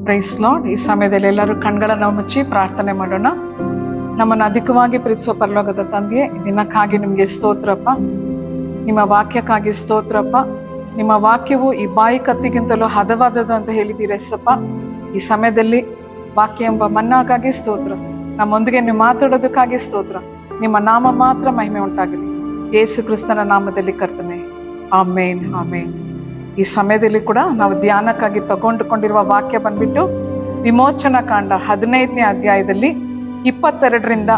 Price lord. ಈ ಸಮಯದಲ್ಲಿ ಎಲ್ಲರೂ ಕಣ್ಗಳನ್ನು ಮುಚ್ಚಿ ಪ್ರಾರ್ಥನೆ ಮಾಡೋಣ. ನಮ್ಮನ್ನು ಅಧಿಕವಾಗಿ ಪ್ರೀತಿಸುವ ಪರಲೋಕದ ತಂದೆಯೇ, ದಿನಕ್ಕಾಗಿ ನಿಮಗೆ ಸ್ತೋತ್ರಪ್ಪ, ನಿಮ್ಮ ವಾಕ್ಯಕ್ಕಾಗಿ ಸ್ತೋತ್ರಪ್ಪ. ನಿಮ್ಮ ವಾಕ್ಯವು ಈ ಬಾಯಿ ಕತ್ತಿಗಿಂತಲೂ ಹದವಾದದ್ದು ಅಂತ ಹೇಳಿದ್ದೀರಸಪ್ಪ. ಈ ಸಮಯದಲ್ಲಿ ವಾಕ್ಯ ಎಂಬ ಮನ್ನಾಗಾಗಿ ಸ್ತೋತ್ರ, ನಮ್ಮೊಂದಿಗೆ ನೀವು ಮಾತಾಡೋದಕ್ಕಾಗಿ ಸ್ತೋತ್ರ. ನಿಮ್ಮ ನಾಮ ಮಾತ್ರ ಮಹಿಮೆ ಉಂಟಾಗಲಿ, ಯೇಸು ಕ್ರಿಸ್ತನ ನಾಮದಲ್ಲಿ ಕರ್ತನೆ, ಆಮೇನ್ ಆಮೇನ್. ಈ ಸಮಯದಲ್ಲಿ ಕೂಡ ನಾವು ಧ್ಯಾನಕ್ಕಾಗಿ ತಗೊಂಡುಕೊಂಡಿರುವ ವಾಕ್ಯ ಬಂದ್ಬಿಟ್ಟು ವಿಮೋಚನಾ ಕಾಂಡ 15ನೇ ಅಧ್ಯಾಯದಲ್ಲಿ 22ರಿಂದ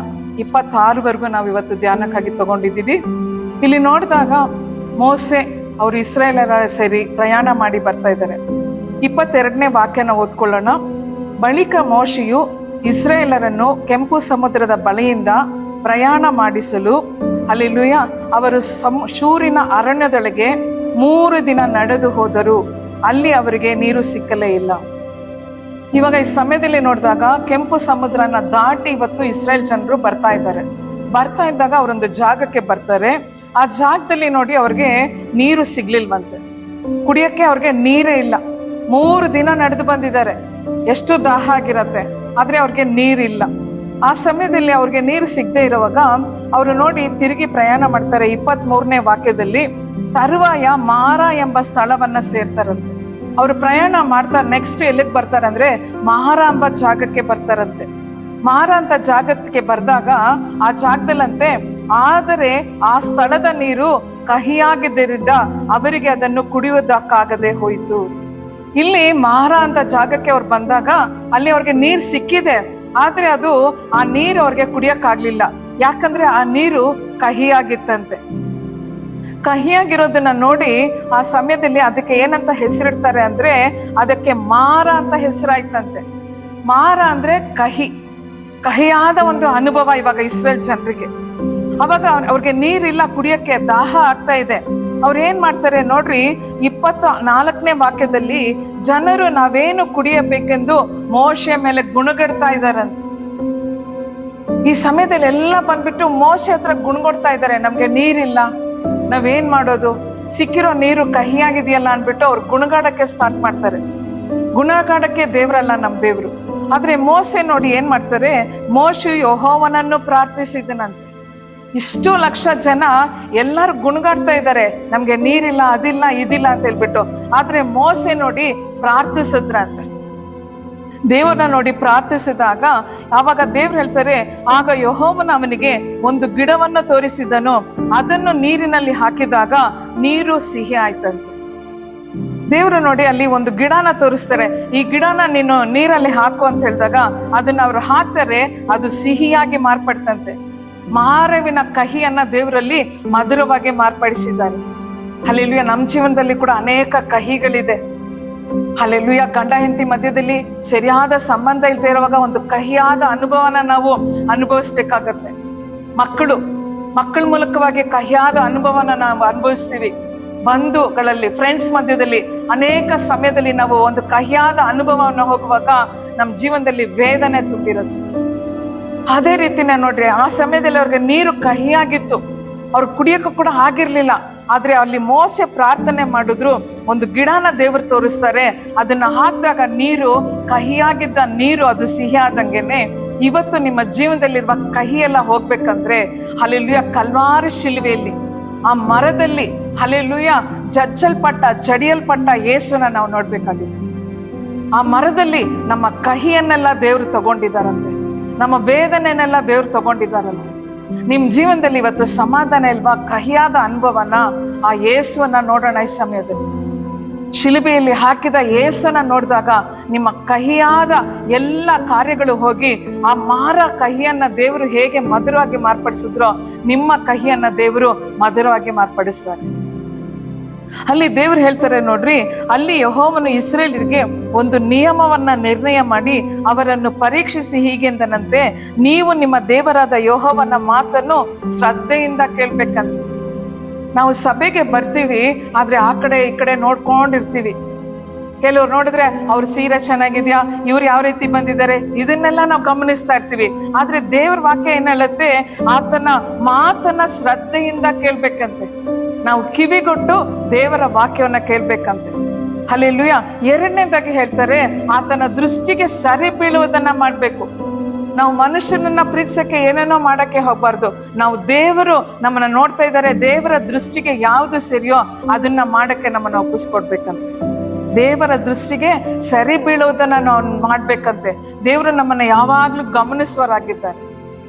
26ವರೆಗೂ ನಾವು ಇವತ್ತು ಧ್ಯಾನಕ್ಕಾಗಿ ತಗೊಂಡಿದ್ದೀವಿ. ಇಲ್ಲಿ ನೋಡಿದಾಗ ಮೋಸೆ ಅವರು ಇಸ್ರಾಯೇಲರ ಸೇರಿ ಪ್ರಯಾಣ ಮಾಡಿ ಬರ್ತಾ ಇದ್ದಾರೆ. 22ನೇ ವಾಕ್ಯನ ಓದ್ಕೊಳ್ಳೋಣ. ಬಳಿಕ ಮೋಶೆಯು ಇಸ್ರಾಯೇಲರನ್ನು ಕೆಂಪು ಸಮುದ್ರದ ಬಳಿಯಿಂದ ಪ್ರಯಾಣ ಮಾಡಿಸಲು ಹಲ್ಲೆಲೂಯಾ ಅವರು ಶೂರಿನ ಅರಣ್ಯದೊಳಗೆ 3 ದಿನ ನಡೆದು ಹೋದರು. ಅಲ್ಲಿ ಅವರಿಗೆ ನೀರು ಸಿಕ್ಕಲೇ ಇಲ್ಲ. ಇವಾಗ ಈ ಸಮಯದಲ್ಲಿ ನೋಡಿದಾಗ ಕೆಂಪು ಸಮುದ್ರನ ದಾಟಿ ಇವತ್ತು ಇಸ್ರಾಯೇಲ್ ಜನರು ಬರ್ತಾ ಇದ್ದಾಗ ಅವರೊಂದು ಜಾಗಕ್ಕೆ ಬರ್ತಾರೆ. ಆ ಜಾಗದಲ್ಲಿ ನೋಡಿ ಅವ್ರಿಗೆ ನೀರು ಸಿಗ್ಲಿಲ್ವಂತೆ, ಕುಡಿಯಕ್ಕೆ ಅವ್ರಿಗೆ ನೀರೇ ಇಲ್ಲ. 3 ದಿನ ನಡೆದು ಬಂದಿದ್ದಾರೆ, ಎಷ್ಟು ದಾಹ ಆಗಿರತ್ತೆ, ಆದ್ರೆ ಅವ್ರಿಗೆ ನೀರಿಲ್ಲ. ಆ ಸಮಯದಲ್ಲಿ ಅವ್ರಿಗೆ ನೀರು ಸಿಗದೆ ಇರುವಾಗ ಅವರು ನೋಡಿ ತಿರುಗಿ ಪ್ರಯಾಣ ಮಾಡ್ತಾರೆ. 23ನೇ ವಾಕ್ಯದಲ್ಲಿ ತರುವಾಯ ಮಾರಾ ಎಂಬ ಸ್ಥಳವನ್ನ ಸೇರ್ತಾರಂತೆ. ಅವರು ಪ್ರಯಾಣ ಮಾಡ್ತಾ ನೆಕ್ಸ್ಟ್ ಎಲ್ಲಿಗೆ ಬರ್ತಾರೆ ಅಂದ್ರೆ ಮಾರಾ ಎಂಬ ಜಾಗಕ್ಕೆ ಬರ್ತಾರಂತೆ. ಮಾರಾ ಅಂತ ಜಾಗಕ್ಕೆ ಬರ್ದಾಗ ಆ ಜಾಗದಲ್ಲಂತೆ, ಆದರೆ ಆ ಸ್ಥಳದ ನೀರು ಕಹಿಯಾಗಿದ್ದರಿಂದ ಅವರಿಗೆ ಅದನ್ನು ಕುಡಿಯುವುದಕ್ಕಾಗದೆ ಹೋಯಿತು. ಇಲ್ಲಿ ಮಾರಾ ಅಂತ ಜಾಗಕ್ಕೆ ಅವ್ರು ಬಂದಾಗ ಅಲ್ಲಿ ಅವ್ರಿಗೆ ನೀರು ಸಿಕ್ಕಿದೆ, ಆದ್ರೆ ಅದು ಆ ನೀರು ಅವ್ರಿಗೆ ಕುಡಿಯಕ್ಕಾಗ್ಲಿಲ್ಲ. ಯಾಕಂದ್ರೆ ಆ ನೀರು ಕಹಿಯಾಗಿತ್ತಂತೆ. ಕಹಿಯಾಗಿರೋದನ್ನ ನೋಡಿ ಆ ಸಮಯದಲ್ಲಿ ಅದಕ್ಕೆ ಏನಂತ ಹೆಸರಿಡ್ತಾರೆ ಅಂದ್ರೆ ಅದಕ್ಕೆ ಮಾರ ಅಂತ ಹೆಸರಾಯ್ತಂತೆ. ಮಾರ ಅಂದ್ರೆ ಕಹಿಯಾದ ಒಂದು ಅನುಭವ ಇವಾಗ ಇಸ್ರೇಲ್ ಜನರಿಗೆ. ಅವಾಗ ಅವ್ರಿಗೆ ನೀರಿಲ್ಲ, ಕುಡಿಯಕ್ಕೆ ದಾಹ ಆಗ್ತಾ ಇದೆ. ಅವ್ರು ಏನ್ ಮಾಡ್ತಾರೆ ನೋಡ್ರಿ, 24ನೇ ವಾಕ್ಯದಲ್ಲಿ ಜನರು ನಾವೇನು ಕುಡಿಯಬೇಕೆಂದು ಮೋಶೆ ಮೇಲೆ ಗುಣಗಡ್ತಾ ಇದಾರಂತೆ. ಈ ಸಮಯದಲ್ಲಿ ಎಲ್ಲ ಬಂದ್ಬಿಟ್ಟು ಮೋಶೆ ಹತ್ರ ಗುಣಗೊಡ್ತಾ ಇದ್ದಾರೆ, ನಮ್ಗೆ ನೀರಿಲ್ಲ, ನಾವೇನ್ ಮಾಡೋದು, ಸಿಕ್ಕಿರೋ ನೀರು ಕಹಿಯಾಗಿದೆಯಲ್ಲ ಅನ್ಬಿಟ್ಟು ಅವ್ರು ಗುಣಗಾಡಕ್ಕೆ ಸ್ಟಾರ್ಟ್ ಮಾಡ್ತಾರೆ. ಗುಣಗಾಡಕ್ಕೆ ದೇವ್ರಲ್ಲ ನಮ್ ದೇವ್ರು. ಆದ್ರೆ ಮೋಸೆ ನೋಡಿ ಏನ್ ಮಾಡ್ತಾರೆ, ಮೋಶೆ ಯೆಹೋವನನ್ನು ಪ್ರಾರ್ಥಿಸಿದನಂತೆ. ಇಷ್ಟು ಲಕ್ಷ ಜನ ಎಲ್ಲರೂ ಗುಣಗಾಡ್ತಾ ಇದ್ದಾರೆ, ನಮ್ಗೆ ನೀರಿಲ್ಲ, ಅದಿಲ್ಲ, ಇದಿಲ್ಲ ಅಂತ ಹೇಳ್ಬಿಟ್ಟು. ಆದ್ರೆ ಮೋಸೆ ನೋಡಿ ಪ್ರಾರ್ಥಿಸಿದ್ರಂತೆ. ದೇವರನ್ನ ನೋಡಿ ಪ್ರಾರ್ಥಿಸಿದಾಗ ಆವಾಗ ದೇವ್ರು ಹೇಳ್ತಾರೆ, ಆಗ ಯೆಹೋವನು ಅವನಿಗೆ ಒಂದು ಗಿಡವನ್ನು ತೋರಿಸಿದನು, ಅದನ್ನು ನೀರಿನಲ್ಲಿ ಹಾಕಿದಾಗ ನೀರು ಸಿಹಿ ಆಯ್ತಂತೆ. ದೇವ್ರು ನೋಡಿ ಅಲ್ಲಿ ಒಂದು ಗಿಡನ ತೋರಿಸ್ತಾರೆ, ಈ ಗಿಡನ ನೀನು ನೀರಲ್ಲಿ ಹಾಕು ಅಂತ ಹೇಳಿದಾಗ ಅದನ್ನ ಅವ್ರು ಹಾಕ್ತಾರೆ, ಅದು ಸಿಹಿಯಾಗಿ ಮಾರ್ಪಡ್ತಂತೆ. ಮಾರವಿನ ಕಹಿಯನ್ನ ದೇವರಲ್ಲಿ ಮಧುರವಾಗಿ ಮಾರ್ಪಡಿಸಿದ್ದಾರೆ. ಹಲ್ಲೆಲೂಯಾ. ನಮ್ಮ ಜೀವನದಲ್ಲಿ ಕೂಡ ಅನೇಕ ಕಹಿಗಳಿದೆ. ಹಲ್ಲೆಲೂಯಾ. ಗಂಡ ಹೆಂಡತಿ ಮಧ್ಯದಲ್ಲಿ ಸರಿಯಾದ ಸಂಬಂಧ ಇಲ್ಲದೆ ಇರುವಾಗ ಒಂದು ಕಹಿಯಾದ ಅನುಭವನ ನಾವು ಅನುಭವಿಸ್ಬೇಕಾಗತ್ತೆ. ಮಕ್ಕಳ ಮೂಲಕವಾಗಿ ಕಹಿಯಾದ ಅನುಭವನ ನಾವು ಅನುಭವಿಸ್ತೀವಿ. ಬಂಧುಗಳಲ್ಲಿ, ಫ್ರೆಂಡ್ಸ್ ಮಧ್ಯದಲ್ಲಿ ಅನೇಕ ಸಮಯದಲ್ಲಿ ನಾವು ಒಂದು ಕಹಿಯಾದ ಅನುಭವವನ್ನು ಹೋಗುವಾಗ ನಮ್ಮ ಜೀವನದಲ್ಲಿ ವೇದನೆ ತುಂಬಿರುತ್ತೆ. ಅದೇ ರೀತಿನೇ ನೋಡ್ರಿ, ಆ ಸಮಯದಲ್ಲಿ ಅವ್ರಿಗೆ ನೀರು ಕಹಿಯಾಗಿತ್ತು, ಅವ್ರು ಕುಡಿಯೋಕ್ಕೂ ಕೂಡ ಆಗಿರ್ಲಿಲ್ಲ. ಆದ್ರೆ ಅಲ್ಲಿ ಮೋಸೆ ಪ್ರಾರ್ಥನೆ ಮಾಡಿದ್ರು, ಒಂದು ಗಿಡನ ದೇವರು ತೋರಿಸ್ತಾರೆ, ಅದನ್ನ ಹಾಕಿದಾಗ ನೀರು ಕಹಿಯಾಗಿದ್ದ ನೀರು ಅದು ಸಿಹಿಯಾದಂಗೆನೆ ಇವತ್ತು ನಿಮ್ಮ ಜೀವನದಲ್ಲಿರುವ ಕಹಿ ಎಲ್ಲ ಹೋಗ್ಬೇಕಂದ್ರೆ ಹಲ್ಲೆಲೂಯಾ ಕಲ್ವಾರಿ ಶಿಲುಬೆಯಲ್ಲಿ ಆ ಮರದಲ್ಲಿ ಹಲ್ಲೆಲೂಯಾ ಜಡಿಯಲ್ಪಟ್ಟ ಯೇಸುವನ್ನ ನಾವು ನೋಡ್ಬೇಕಾಗಿತ್ತು. ಆ ಮರದಲ್ಲಿ ನಮ್ಮ ಕಹಿಯನ್ನೆಲ್ಲ ದೇವರು ತಗೊಂಡಿದ್ದಾರಂತೆ, ನಮ್ಮ ವೇದನೆನೆಲ್ಲ ದೇವ್ರು ತಗೊಂಡಿದ್ದಾರಲ್ಲ. ನಿಮ್ ಜೀವನದಲ್ಲಿ ಇವತ್ತು ಸಮಾಧಾನ ಇಲ್ವಾ? ಕಹಿಯಾದ ಅನುಭವನ ಆ ಯೇಸುವನ್ನ ನೋಡೋಣ. ಈ ಸಮಯದಲ್ಲಿ ಶಿಲುಬೆಯಲ್ಲಿ ಹಾಕಿದ ಯೇಸುವನ್ನ ನೋಡಿದಾಗ ನಿಮ್ಮ ಕಹಿಯಾದ ಎಲ್ಲ ಕಾರ್ಯಗಳು ಹೋಗಿ ಆ ಮಾರ ಕಹಿಯನ್ನ ದೇವರು ಹೇಗೆ ಮಧುರವಾಗಿ ಮಾರ್ಪಡಿಸಿದ್ರೋ ನಿಮ್ಮ ಕಹಿಯನ್ನ ದೇವರು ಮಧುರವಾಗಿ ಮಾರ್ಪಡಿಸ್ತಾರೆ. ಅಲ್ಲಿ ದೇವ್ರು ಹೇಳ್ತಾರೆ ನೋಡ್ರಿ, ಅಲ್ಲಿ ಯೆಹೋವನು ಇಸ್ರಾಯೇಲರಿಗೆ ಒಂದು ನಿಯಮವನ್ನ ನಿರ್ಣಯ ಮಾಡಿ ಅವರನ್ನು ಪರೀಕ್ಷಿಸಿ ಹೀಗೆಂದನಂತೆ, ನೀವು ನಿಮ್ಮ ದೇವರಾದ ಯೆಹೋವನ ಮಾತನ್ನು ಶ್ರದ್ಧೆಯಿಂದ ಕೇಳ್ಬೇಕಂತ. ನಾವು ಸಭೆಗೆ ಬರ್ತೀವಿ, ಆದ್ರೆ ಆ ಕಡೆ ಈ ಕಡೆ ನೋಡ್ಕೊಂಡಿರ್ತೀವಿ. ಕೆಲವ್ರು ನೋಡಿದ್ರೆ ಅವ್ರ ಸೀರೆ ಚೆನ್ನಾಗಿದ್ಯಾ, ಇವ್ರು ಯಾವ ರೀತಿ ಬಂದಿದ್ದಾರೆ, ಇದನ್ನೆಲ್ಲ ನಾವು ಗಮನಿಸ್ತಾ ಇರ್ತೀವಿ. ಆದ್ರೆ ದೇವ್ರ ವಾಕ್ಯ ಏನ್ ಹೇಳುತ್ತೆ, ಆತನ ಮಾತನ್ನ ಶ್ರದ್ಧೆಯಿಂದ ಕೇಳ್ಬೇಕಂತೆ. ನಾವು ಕಿವಿಗೊಟ್ಟು ದೇವರ ವಾಕ್ಯವನ್ನ ಕೇಳ್ಬೇಕಂತೆ. ಹಲ್ಲೆಲೂಯಾ. ಎರಡನೇದಾಗಿ ಹೇಳ್ತಾರೆ, ಆತನ ದೃಷ್ಟಿಗೆ ಸರಿ ಬೀಳುವುದನ್ನ ಮಾಡ್ಬೇಕು. ನಾವು ಮನುಷ್ಯನನ್ನ ಪ್ರೀತಿಸಕ್ಕೆ ಏನೇನೋ ಮಾಡಕ್ಕೆ ಹೋಗ್ಬಾರ್ದು. ನಾವು ದೇವರು ನಮ್ಮನ್ನ ನೋಡ್ತಾ ಇದ್ದಾರೆ, ದೇವರ ದೃಷ್ಟಿಗೆ ಯಾವ್ದು ಸರಿಯೋ ಅದನ್ನ ಮಾಡಕ್ಕೆ ನಮ್ಮನ್ನ ಒಪ್ಪಿಸ್ಕೊಡ್ಬೇಕಂತೆ. ದೇವರ ದೃಷ್ಟಿಗೆ ಸರಿ ಬೀಳುವುದನ್ನ ನಾವು ಮಾಡ್ಬೇಕಂತೆ. ದೇವರು ನಮ್ಮನ್ನ ಯಾವಾಗ್ಲೂ ಗಮನಿಸುವರಾಗಿದ್ದಾರೆ.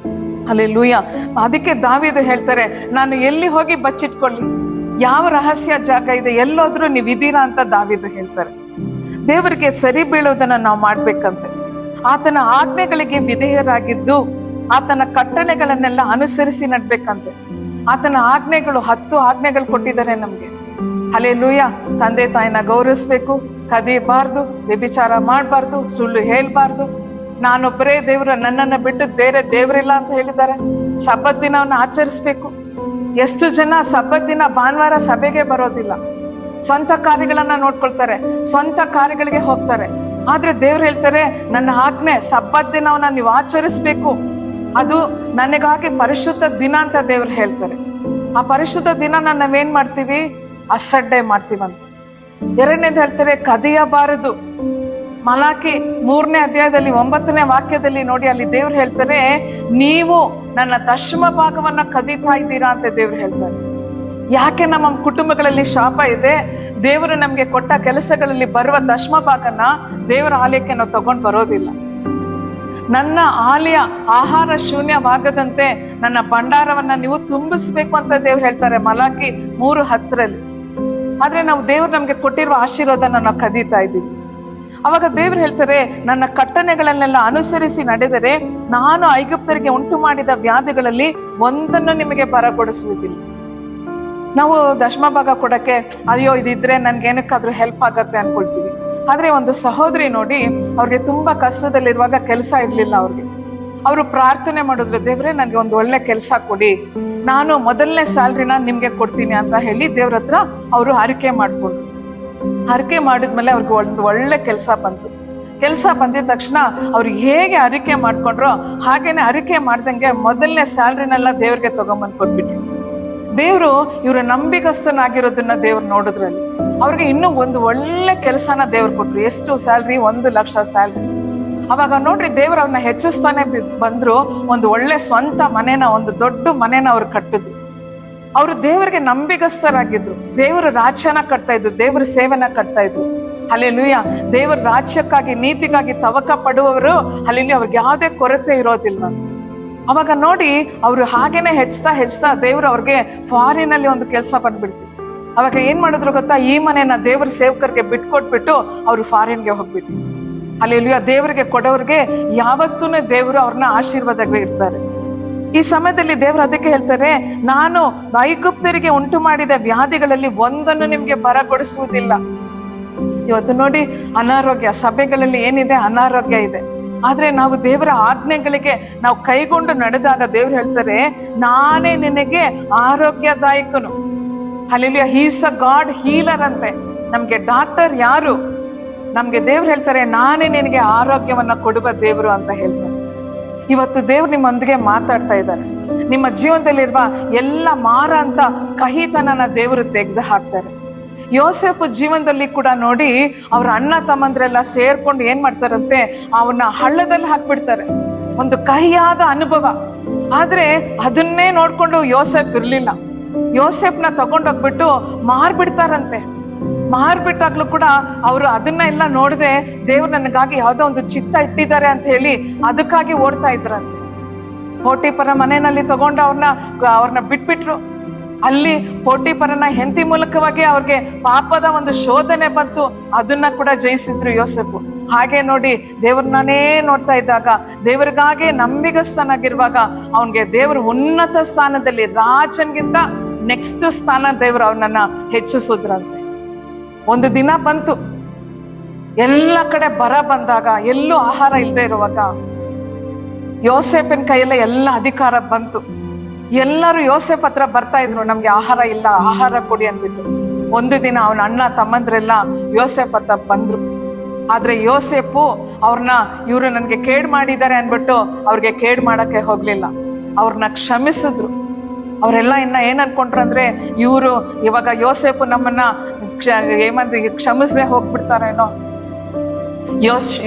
ಹಲ್ಲೆಲೂಯಾ. ಅದಕ್ಕೆ ದಾವೀದು ಹೇಳ್ತಾರೆ, ನಾನು ಎಲ್ಲಿ ಹೋಗಿ ಬಚ್ಚಿಟ್ಕೊಳ್ಳಿ, ಯಾವ ರಹಸ್ಯ ಜಾಗ ಇದೆ, ಎಲ್ಲೋದ್ರೂ ನೀವು ಇದೀರಾ ಅಂತ ದಾವೀದು ಹೇಳ್ತಾರೆ. ದೇವರಿಗೆ ಸರಿ ಬೀಳುವುದನ್ನ ನಾವು ಮಾಡ್ಬೇಕಂತೆ. ಆತನ ಆಜ್ಞೆಗಳಿಗೆ ವಿಧೇಯರಾಗಿದ್ದು ಆತನ ಕಟ್ಟಳೆಗಳನ್ನೆಲ್ಲ ಅನುಸರಿಸಿ ನಡ್ಬೇಕಂತೆ. ಆತನ ಆಜ್ಞೆಗಳು 10 ಆಜ್ಞೆಗಳು ಕೊಟ್ಟಿದ್ದಾರೆ ನಮ್ಗೆ. ಹಲ್ಲೆಲೂಯಾ. ತಂದೆ ತಾಯಿನ ಗೌರವಿಸ್ಬೇಕು, ಕದಿಬಾರ್ದು, ವ್ಯಭಿಚಾರ ಮಾಡಬಾರ್ದು, ಸುಳ್ಳು ಹೇಳ್ಬಾರ್ದು, ನಾನೊಬ್ಬರೇ ದೇವರು, ನನ್ನನ್ನು ಬಿಟ್ಟು ಬೇರೆ ದೇವರಿಲ್ಲ ಅಂತ ಹೇಳಿದ್ದಾರೆ. ಸಬ್ಬತ್ ದಿನವನ್ನ ಆಚರಿಸ್ಬೇಕು. ಎಷ್ಟು ಜನ ಸಬ್ಬತ್ ದಿನ ಭಾನುವಾರ ಸಭೆಗೆ ಬರೋದಿಲ್ಲ, ಸ್ವಂತ ಕಾರ್ಯಗಳನ್ನ ನೋಡ್ಕೊಳ್ತಾರೆ, ಸ್ವಂತ ಕಾರ್ಯಗಳಿಗೆ ಹೋಗ್ತಾರೆ. ಆದ್ರೆ ದೇವ್ರು ಹೇಳ್ತಾರೆ, ನನ್ನ ಆಜ್ಞೆ ಸಬ್ಬತ್ ದಿನವನ್ನ ನೀವು ಆಚರಿಸ್ಬೇಕು, ಅದು ನನಗಾಗಿ ಪರಿಶುದ್ಧ ದಿನ ಅಂತ ದೇವ್ರು ಹೇಳ್ತಾರೆ. ಆ ಪರಿಶುದ್ಧ ದಿನ ನಾವೇನ್ ಮಾಡ್ತೀವಿ? ಅಸಡ್ಡೆ ಮಾಡ್ತೀವಂತ. ಎರಡನೇದು ಹೇಳ್ತಾರೆ, ಕದಿಯಬಾರದು. ಮಲಾಕಿ 3ನೇ ಅಧ್ಯಾಯದಲ್ಲಿ 9ನೇ ವಾಕ್ಯದಲ್ಲಿ ನೋಡಿ, ಅಲ್ಲಿ ದೇವ್ರು ಹೇಳ್ತಾರೆ, ನೀವು ನನ್ನ ದಶಮ ಭಾಗವನ್ನ ಕದೀತಾ ಇದ್ದೀರಾ ಅಂತ ದೇವ್ರು ಹೇಳ್ತಾರೆ. ಯಾಕೆ ನಮ್ಮ ಕುಟುಂಬಗಳಲ್ಲಿ ಶಾಪ ಇದೆ? ದೇವರು ನಮ್ಗೆ ಕೊಟ್ಟ ಕೆಲಸಗಳಲ್ಲಿ ಬರುವ ದಶಮ ಭಾಗನ ದೇವರ ಆಲಯಕ್ಕೆ ನಾವು ತಗೊಂಡು ಬರೋದಿಲ್ಲ. ನನ್ನ ಆಲಯ ಆಹಾರ ಶೂನ್ಯವಾಗದಂತೆ ನನ್ನ ಭಂಡಾರವನ್ನ ನೀವು ತುಂಬಿಸ್ಬೇಕು ಅಂತ ದೇವ್ರು ಹೇಳ್ತಾರೆ ಮಲಾಕಿ 3:10. ಆದ್ರೆ ನಾವು ದೇವ್ರು ನಮ್ಗೆ ಕೊಟ್ಟಿರುವ ಆಶೀರ್ವಾದನ ನಾವು ಕದೀತಾ ಇದ್ದೀವಿ. ಅವಾಗ ದೇವ್ರು ಹೇಳ್ತಾರೆ, ನನ್ನ ಕಟ್ಟಳೆಗಳನ್ನೆಲ್ಲ ಅನುಸರಿಸಿ ನಡೆದರೆ ನಾನು ಐಗುಪ್ತರಿಗೆ ಉಂಟು ಮಾಡಿದ ವ್ಯಾಧಿಗಳಲ್ಲಿ ಒಂದನ್ನು ನಿಮಗೆ ಬರಗೊಡಿಸುವುದಿಲ್ಲ. ನಾವು ದಶಮ ಭಾಗ ಕೊಡಕ್ಕೆ ಅಯ್ಯೋ ಇದಿದ್ರೆ ನನ್ಗೇನಕ್ಕಾದ್ರೂ ಹೆಲ್ಪ್ ಆಗತ್ತೆ ಅನ್ಕೊಳ್ತೀವಿ. ಆದ್ರೆ ಒಂದು ಸಹೋದರಿ ನೋಡಿ, ಅವ್ರಿಗೆ ತುಂಬಾ ಕಷ್ಟದಲ್ಲಿರುವಾಗ ಕೆಲಸ ಇರ್ಲಿಲ್ಲ ಅವ್ರಿಗೆ. ಅವರು ಪ್ರಾರ್ಥನೆ ಮಾಡಿದ್ರು, ದೇವ್ರೆ ನನ್ಗೆ ಒಂದು ಒಳ್ಳೆ ಕೆಲಸ ಕೊಡಿ, ನಾನು ಮೊದಲನೇ ಸ್ಯಾಲ್ರಿನ ನಿಮ್ಗೆ ಕೊಡ್ತೀನಿ ಅಂತ ಹೇಳಿ ದೇವ್ರ ಹತ್ರ ಅವರು ಹರಕೆ ಮಾಡ್ಕೊಂಡ್ರು. ಹರಕೆ ಮಾಡಿದ್ಮೇಲೆ ಅವ್ರಿಗೆ ಒಂದು ಒಳ್ಳೆ ಕೆಲಸ ಬಂತು. ಕೆಲಸ ಬಂದಿದ ತಕ್ಷಣ ಅವ್ರು ಹೇಗೆ ಹರಕೆ ಮಾಡ್ಕೊಂಡ್ರೋ ಹಾಗೇನೆ ಹರಕೆ ಮಾಡ್ದಂಗೆ ಮೊದಲನೇ ಸ್ಯಾಲ್ರಿನೆಲ್ಲ ದೇವ್ರಿಗೆ ತಗೊಂಬಂದ್ ಕೊಟ್ಬಿಟ್ರು. ದೇವ್ರು ಇವ್ರ ನಂಬಿಕಸ್ಥನಾಗಿರೋದನ್ನ ದೇವ್ರು ನೋಡಿದ್ರಲ್ಲಿ ಅವ್ರಿಗೆ ಇನ್ನೂ ಒಂದು ಒಳ್ಳೆ ಕೆಲಸನ ದೇವ್ರು ಕೊಟ್ರು. ಎಷ್ಟು ಸ್ಯಾಲ್ರಿ? 1 ಲಕ್ಷ ಸ್ಯಾಲ್ರಿ. ಅವಾಗ ನೋಡ್ರಿ, ದೇವ್ರು ಅವ್ರನ್ನ ಹೆಚ್ಚಿಸ್ತಾನೆ ಬಂದ್ರು. ಒಂದು ಒಳ್ಳೆ ಸ್ವಂತ ಮನೇನ, ಒಂದು ದೊಡ್ಡ ಮನೇನ ಅವ್ರು ಕಟ್ಟಿದ್ರು. ಅವರು ದೇವರಿಗೆ ನಂಬಿಗಸ್ಥರಾಗಿದ್ರು. ದೇವರ ರಾಜ್ಯನ ಕಟ್ತಾ ಇದ್ರು, ದೇವರ ಸೇವೆನ ಕಟ್ತಾ ಇದ್ರು. ಹಲ್ಲೆಲೂಯಾ. ದೇವರ ರಾಜ್ಯಕ್ಕಾಗಿ, ನೀತಿಗಾಗಿ ತವಕ ಪಡುವವರು ಅಲ್ಲಿ ಅವ್ರಿಗೆ ಯಾವುದೇ ಕೊರತೆ ಇರೋದಿಲ್ಲ. ಅವಾಗ ನೋಡಿ, ಅವರು ಹಾಗೇನೆ ಹೆಚ್ಚುತ್ತಾ ದೇವ್ರು ಅವ್ರಿಗೆ ಫಾರಿನ್ ಅಲ್ಲಿ ಒಂದು ಕೆಲಸ ಬಂದ್ಬಿಡ್ತು. ಅವಾಗ ಏನ್ ಮಾಡಿದ್ರು ಗೊತ್ತಾ? ಈ ಮನೆನ ದೇವ್ರ ಸೇವಕರಿಗೆ ಬಿಟ್ಕೊಟ್ಬಿಟ್ಟು ಅವ್ರು ಫಾರಿನ್ಗೆ ಹೋಗ್ಬಿಟ್ರು. ಹಲ್ಲೆಲೂಯಾ. ದೇವರಿಗೆ ಕೊಡೋರ್ಗೆ ಯಾವತ್ತೂ ದೇವರು ಅವ್ರನ್ನ ಆಶೀರ್ವಾದವಾಗಿ ಇರ್ತಾರೆ. ಈ ಸಮಯದಲ್ಲಿ ದೇವರು ಅದಕ್ಕೆ ಹೇಳ್ತಾರೆ, ನಾನು ಐಗುಪ್ತರಿಗೆ ಉಂಟು ಮಾಡಿದ ವ್ಯಾಧಿಗಳಲ್ಲಿ ಒಂದನ್ನು ನಿಮ್ಗೆ ಬರಗೊಡಿಸುವುದಿಲ್ಲ. ಇವತ್ತು ನೋಡಿ, ಅನಾರೋಗ್ಯ ಸಭೆಗಳಲ್ಲಿ ಏನಿದೆ? ಅನಾರೋಗ್ಯ ಇದೆ. ಆದ್ರೆ ನಾವು ದೇವರ ಆಜ್ಞೆಗಳಿಗೆ ನಾವು ಕೈಗೊಂಡು ನಡೆದಾಗ ದೇವ್ರು ಹೇಳ್ತಾರೆ, ನಾನೇ ನಿನಗೆ ಆರೋಗ್ಯದಾಯಕನು. Hallelujah. He is a god healer ಅಂತೆ. ನಮ್ಗೆ ಡಾಕ್ಟರ್ ಯಾರು? ನಮ್ಗೆ ದೇವ್ರು ಹೇಳ್ತಾರೆ, ನಾನೇ ನಿನಗೆ ಆರೋಗ್ಯವನ್ನ ಕೊಡುವ ದೇವರು ಅಂತ ಹೇಳ್ತಾರೆ. ಇವತ್ತು ದೇವ್ರು ನಿಮ್ಮೊಂದಿಗೆ ಮಾತಾಡ್ತಾ ಇದ್ದಾರೆ. ನಿಮ್ಮ ಜೀವನದಲ್ಲಿರುವ ಎಲ್ಲ ಮಾರ ಅಂತ ಕಹಿತನನ ದೇವರು ತೆಗೆದು ಹಾಕ್ತಾರೆ. ಯೋಸೇಫ್ ಜೀವನದಲ್ಲಿ ಕೂಡ ನೋಡಿ, ಅವ್ರ ಅಣ್ಣ ತಮ್ಮಂದ್ರೆಲ್ಲ ಸೇರ್ಕೊಂಡು ಏನ್ ಮಾಡ್ತಾರಂತೆ, ಅವನ್ನ ಹಳ್ಳದಲ್ಲಿ ಹಾಕ್ಬಿಡ್ತಾರೆ. ಒಂದು ಕಹಿಯಾದ ಅನುಭವ. ಆದ್ರೆ ಅದನ್ನೇ ನೋಡ್ಕೊಂಡು ಯೋಸೇಫ್ ಇರ್ಲಿಲ್ಲ. ಯೋಸೇಫ್ನ ತಗೊಂಡೋಗ್ಬಿಟ್ಟು ಮಾರ್ಬಿಡ್ತಾರಂತೆ. ಮಾರ್ಬಿಟ್ಟಾಗ್ಲೂ ಕೂಡ ಅವರು ಅದನ್ನ ಎಲ್ಲ ನೋಡದೆ, ದೇವ್ರು ನನಗಾಗಿ ಯಾವ್ದೋ ಒಂದು ಚಿತ್ತ ಇಟ್ಟಿದ್ದಾರೆ ಅಂತ ಹೇಳಿ ಅದಕ್ಕಾಗಿ ಓಡ್ತಾ ಇದ್ರಂತೆ. ಪೋಟಿಫರ ಮನೆಯಲ್ಲಿ ತಗೊಂಡು ಅವ್ರನ್ನ ಬಿಟ್ಬಿಟ್ರು. ಅಲ್ಲಿ ಪೋಟಿಫರನ ಹೆಂಡತಿ ಮೂಲಕವಾಗಿ ಅವ್ರಿಗೆ ಪಾಪದ ಒಂದು ಶೋಧನೆ ಬಂತು. ಅದನ್ನ ಕೂಡ ಜಯಿಸಿದ್ರು ಯೋಸೇಫು. ಹಾಗೆ ನೋಡಿ, ದೇವ್ರನ್ನೇ ನೋಡ್ತಾ ಇದ್ದಾಗ, ದೇವ್ರಿಗಾಗೆ ನಂಬಿಗಸ್ತನಾಗಿರುವಾಗ ಅವನ್ಗೆ ದೇವ್ರ ಉನ್ನತ ಸ್ಥಾನದಲ್ಲಿ, ರಾಜನ್ಗಿಂತ ನೆಕ್ಸ್ಟ್ ಸ್ಥಾನ ದೇವ್ರು ಅವನನ್ನ ಹೆಚ್ಚಿಸಿದ್ರಂತೆ. ಒಂದು ದಿನ ಬಂತು, ಎಲ್ಲ ಕಡೆ ಬರ ಬಂದಾಗ, ಎಲ್ಲೂ ಆಹಾರ ಇಲ್ಲದೆ ಇರುವಾಗ ಯೋಸೇಫಿನ ಕೈಯಲ್ಲೇ ಎಲ್ಲ ಅಧಿಕಾರ ಬಂತು. ಎಲ್ಲರೂ ಯೋಸೇಫ್ ಹತ್ರ ಬರ್ತಾ ಇದ್ರು, ನಮ್ಗೆ ಆಹಾರ ಇಲ್ಲ, ಆಹಾರ ಕೊಡಿ ಅಂದ್ಬಿಟ್ಟು. ಒಂದು ದಿನ ಅವನ ಅಣ್ಣ ತಮ್ಮಂದ್ರೆಲ್ಲ ಯೋಸೇಫ್ ಹತ್ರ ಬಂದ್ರು. ಆದ್ರೆ ಯೋಸೇಫು ಇವ್ರು ನನ್ಗೆ ಕೇಡ್ ಮಾಡಿದ್ದಾರೆ ಅನ್ಬಿಟ್ಟು ಅವ್ರಿಗೆ ಕೇಡ್ ಮಾಡಕ್ಕೆ ಹೋಗ್ಲಿಲ್ಲ. ಅವ್ರನ್ನ ಕ್ಷಮಿಸಿದ್ರು. ಅವರೆಲ್ಲ ಇನ್ನ ಏನ್ ಅನ್ಕೊಂಡ್ರು ಅಂದ್ರೆ, ಇವರು ಇವಾಗ ಯೋಸೇಫು ನಮ್ಮನ್ನ ಕ್ಷಮಿಸದೆ ಹೋಗ್ಬಿಡ್ತಾರೇನೋ,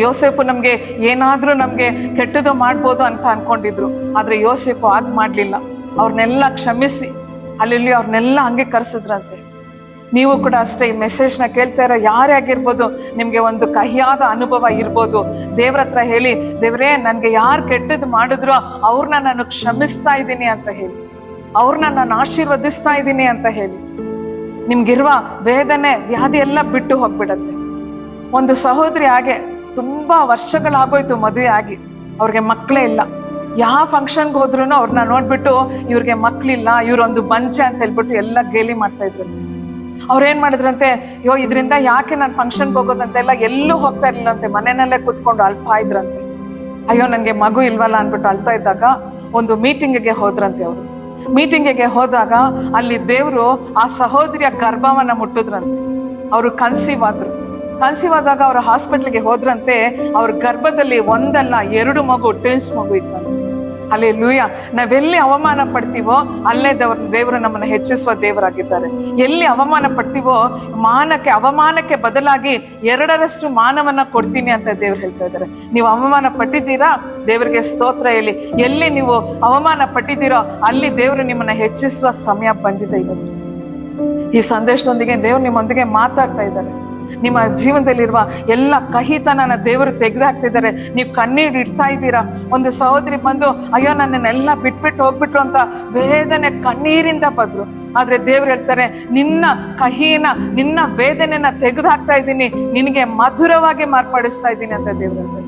ಯೋಸೇಫು ನಮ್ಗೆ ಏನಾದ್ರೂ ನಮ್ಗೆ ಕೆಟ್ಟದು ಮಾಡ್ಬೋದು ಅಂತ ಅನ್ಕೊಂಡಿದ್ರು. ಆದ್ರೆ ಯೋಸೇಫು ಆಗ್ ಮಾಡ್ಲಿಲ್ಲ. ಅವ್ರನ್ನೆಲ್ಲ ಕ್ಷಮಿಸಿ ಅಲ್ಲಿ ಅವ್ರನ್ನೆಲ್ಲ ಹಂಗೆ ಕರ್ಸಿದ್ರಂತೆ. ನೀವು ಕೂಡ ಅಷ್ಟೇ ಈ ಮೆಸೇಜ್ನ ಕೇಳ್ತಾ ಇರೋ ಯಾರೇ ಆಗಿರ್ಬೋದು, ನಿಮ್ಗೆ ಒಂದು ಕಹಿಯಾದ ಅನುಭವ ಇರ್ಬೋದು, ದೇವ್ರ ಹತ್ರ ಹೇಳಿ, ದೇವ್ರೇ ನನ್ಗೆ ಯಾರು ಕೆಟ್ಟದ್ದು ಮಾಡಿದ್ರೋ ಅವ್ರನ್ನ ನಾನು ಕ್ಷಮಿಸ್ತಾ ಇದ್ದೀನಿ ಅಂತ ಹೇಳಿ, ಅವ್ರನ್ನ ನಾನು ಆಶೀರ್ವದಿಸ್ತಾ ಇದ್ದೀನಿ ಅಂತ ಹೇಳಿ. ನಿಮ್ಗಿರುವ ವೇದನೆ ವ್ಯಾಧಿ ಎಲ್ಲ ಬಿಟ್ಟು ಹೋಗ್ಬಿಡತ್ತೆ. ಒಂದು ಸಹೋದರಿ ಹಾಗೆ ತುಂಬಾ ವರ್ಷಗಳಾಗೋಯ್ತು ಮದುವೆ ಆಗಿ, ಅವ್ರಿಗೆ ಮಕ್ಕಳೇ ಇಲ್ಲ. ಯಾವ ಫಂಕ್ಷನ್ಗೆ ಹೋದ್ರು ಅವ್ರನ್ನ ನೋಡ್ಬಿಟ್ಟು ಇವ್ರಿಗೆ ಮಕ್ಳಿಲ್ಲ, ಇವ್ರೊಂದು ಬಂಚೆ ಅಂತ ಹೇಳ್ಬಿಟ್ಟು ಎಲ್ಲ ಗೇಲಿ ಮಾಡ್ತಾ ಇದ್ರು. ಅವ್ರೇನ್ ಮಾಡಿದ್ರಂತೆ, ಅಯ್ಯೋ ಇದರಿಂದ ಯಾಕೆ ನಾನು ಫಂಕ್ಷನ್ಗೆ ಹೋಗೋದಂತೆಲ್ಲ ಎಲ್ಲೂ ಹೋಗ್ತಾ ಇರ್ಲಿಲ್ಲಂತೆ, ಮನೆಯಲ್ಲೇ ಕೂತ್ಕೊಂಡು ಅಳ್ತಾ ಇದ್ರಂತೆ. ಅಯ್ಯೋ ನನ್ಗೆ ಮಗು ಇಲ್ವಲ್ಲ ಅನ್ಬಿಟ್ಟು ಅಳ್ತಾ ಇದ್ದಾಗ ಒಂದು ಮೀಟಿಂಗಿಗೆ ಹೋದ್ರಂತೆ. ಅವರು ಮೀಟಿಂಗಿಗೆ ಹೋದಾಗ ಅಲ್ಲಿ ದೇವ್ರು ಆ ಸಹೋದರಿಯ ಗರ್ಭವನ್ನ ಮುಟ್ಟಿದ್ರಂತೆ. ಅವರು ಕನ್ಸೀವ್ ಆದಾಗ ಅವ್ರ ಹಾಸ್ಪಿಟ್ಲಿಗೆ ಹೋದ್ರಂತೆ. ಅವ್ರ ಗರ್ಭದಲ್ಲಿ ಒಂದಲ್ಲ 2 ಮಗು, ಟ್ವಿನ್ಸ್ ಮಗು ಇತ್ತಂತೆ. ಹಲ್ಲೆಲೂಯಾ. ನಾವೆಲ್ಲಿ ಅವಮಾನ ಪಡ್ತೀವೋ ಅಲ್ಲೇ ದೇವರು ನಮ್ಮನ್ನ ಹೆಚ್ಚಿಸುವ ದೇವರಾಗಿದ್ದಾರೆ. ಎಲ್ಲಿ ಅವಮಾನ ಪಡ್ತೀವೋ ಅವಮಾನಕ್ಕೆ ಬದಲಾಗಿ 2ರಷ್ಟು ಮಾನವನ್ನ ಕೊಡ್ತೀನಿ ಅಂತ ದೇವ್ರು ಹೇಳ್ತಾ ಇದ್ದಾರೆ. ನೀವು ಅವಮಾನ ಪಟ್ಟಿದ್ದೀರಾ, ದೇವರಿಗೆ ಸ್ತೋತ್ರ ಹೇಳಿ. ಎಲ್ಲಿ ನೀವು ಅವಮಾನ ಪಟ್ಟಿದ್ದೀರೋ ಅಲ್ಲಿ ದೇವರು ನಿಮ್ಮನ್ನ ಹೆಚ್ಚಿಸುವ ಸಮಯ ಬಂದಿದೆ. ಇವತ್ತು ಈ ಸಂದೇಶದೊಂದಿಗೆ ದೇವ್ರು ನಿಮ್ಮೊಂದಿಗೆ ಮಾತಾಡ್ತಾ ಇದ್ದಾರೆ. ನಿಮ್ಮ ಜೀವನದಲ್ಲಿರುವ ಎಲ್ಲ ಕಹಿತನನ ದೇವರು ತೆಗೆದುಹಾಕ್ತಿದ್ದಾರೆ. ನೀವು ಕಣ್ಣೀರು ಇಡ್ತಾ ಇದ್ದೀರಾ. ಒಂದು ಸಹೋದರಿ ಬಂದು, ಅಯ್ಯೋ ನನ್ನನ್ನೆಲ್ಲ ಬಿಟ್ಬಿಟ್ಟು ಹೋಗ್ಬಿಟ್ರು ಅಂತ ವೇದನೆ ಕಣ್ಣೀರಿಂದ ಬಂದ್ರು. ಆದ್ರೆ ದೇವ್ರು ಹೇಳ್ತಾರೆ, ನಿನ್ನ ಕಹಿನ, ನಿನ್ನ ವೇದನೆನ ತೆಗೆದುಹಾಕ್ತಾ ಇದ್ದೀನಿ, ನಿನಗೆ ಮಧುರವಾಗಿ ಮಾರ್ಪಡಿಸ್ತಾ ಇದ್ದೀನಿ ಅಂತ ದೇವ್ರು ಹೇಳ್ತಾರೆ.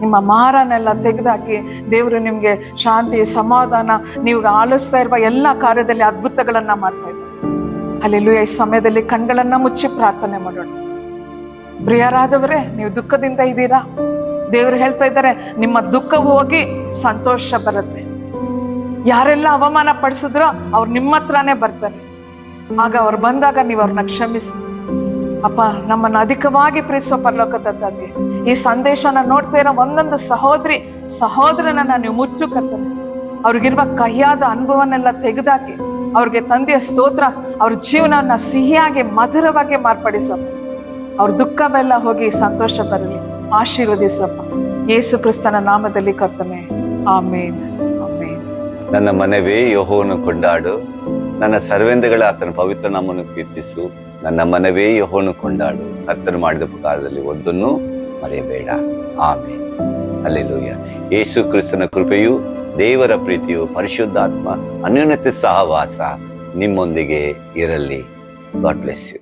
ನಿಮ್ಮ ಮಾರನೆಲ್ಲ ತೆಗೆದುಹಾಕಿ ದೇವರು ನಿಮ್ಗೆ ಶಾಂತಿ, ಸಮಾಧಾನ, ನೀವು ಆಲಿಸ್ತಾ ಇರುವ ಎಲ್ಲ ಕಾರ್ಯದಲ್ಲಿ ಅದ್ಭುತಗಳನ್ನ ಮಾಡ್ತಾ ಇದ್ದಾರೆ. ಹಲ್ಲೆಲೂಯಾ. ಈ ಸಮಯದಲ್ಲಿ ಕಣ್ಗಳನ್ನ ಮುಚ್ಚಿ ಪ್ರಾರ್ಥನೆ ಮಾಡೋಣ. ಪ್ರಿಯರಾದವರೇ, ನೀವು ದುಃಖದಿಂದ ಇದ್ದೀರಾ? ದೇವರು ಹೇಳ್ತಾ ಇದ್ದಾರೆ, ನಿಮ್ಮ ದುಃಖ ಹೋಗಿ ಸಂತೋಷ ಬರುತ್ತೆ. ಯಾರೆಲ್ಲ ಅವಮಾನ ಪಡಿಸಿದ್ರೋ ಅವ್ರು ನಿಮ್ಮ ಹತ್ರನೇ ಬರ್ತಾರೆ. ಆಗ ಅವ್ರು ಬಂದಾಗ ನೀವು ಅವ್ರನ್ನ ಕ್ಷಮಿಸಿ. ಅಪ್ಪ, ನಮ್ಮನ್ನು ಅಧಿಕವಾಗಿ ಪ್ರೀತಿಸೋ ಪರಲೋಕದ ತಂದೆ, ಈ ಸಂದೇಶನ ನೋಡ್ತಾ ಇರೋ ಒಂದೊಂದು ಸಹೋದರನ ನೀವು ಮುಚ್ಚು ಕರ್ತಾನೆ. ಅವ್ರಿಗಿರುವ ಕಹಿಯಾದ ಅನುಭವನೆಲ್ಲ ತೆಗೆದಾಕಿ ಅವ್ರಿಗೆ ತಂದೆಯ ಸ್ತೋತ್ರ, ಅವ್ರ ಜೀವನವನ್ನ ಸಿಹಿಯಾಗಿ ಮಧುರವಾಗಿ ಮಾರ್ಪಡಿಸಪ್ಪ. ಅವ್ರ ದುಃಖವೆಲ್ಲ ಹೋಗಿ ಸಂತೋಷ ಬರಲಿ. ಆಶೀರ್ವದಿಸಪ್ಪ, ಯೇಸು ಕ್ರಿಸ್ತನ ನಾಮದಲ್ಲಿ ಕರ್ತನೆ. ಆಮೇನ್, ಆಮೇನ್. ನನ್ನ ಮನವೇ ಯೆಹೋವನು ಕೊಂಡಾಡು, ನನ್ನ ಸರ್ವೇಂದ್ರಗಳ ಆತನ ಪವಿತ್ರ ನಾಮವನ್ನು ಕೀರ್ತಿಸು. ನನ್ನ ಮನವೇ ಯೆಹೋವನು ಕೊಂಡಾಡು, ಕರ್ತನು ಮಾಡಿದ ಉಪಕಾರದಲ್ಲಿ ಒಂದನ್ನು ಮರೆಯಬೇಡ. ಆಮೇನ್. ಹಲ್ಲೆಲೂಯಾ. ಯೇಸು ಕ್ರಿಸ್ತನ ಕೃಪೆಯು, ದೇವರ ಪ್ರೀತಿಯು, ಪರಿಶುದ್ಧಾತ್ಮ ಅನ್ಯೋನ್ಯತೆ ಸಹವಾಸ ನಿಮ್ಮೊಂದಿಗೆ ಇರಲಿ. God bless you.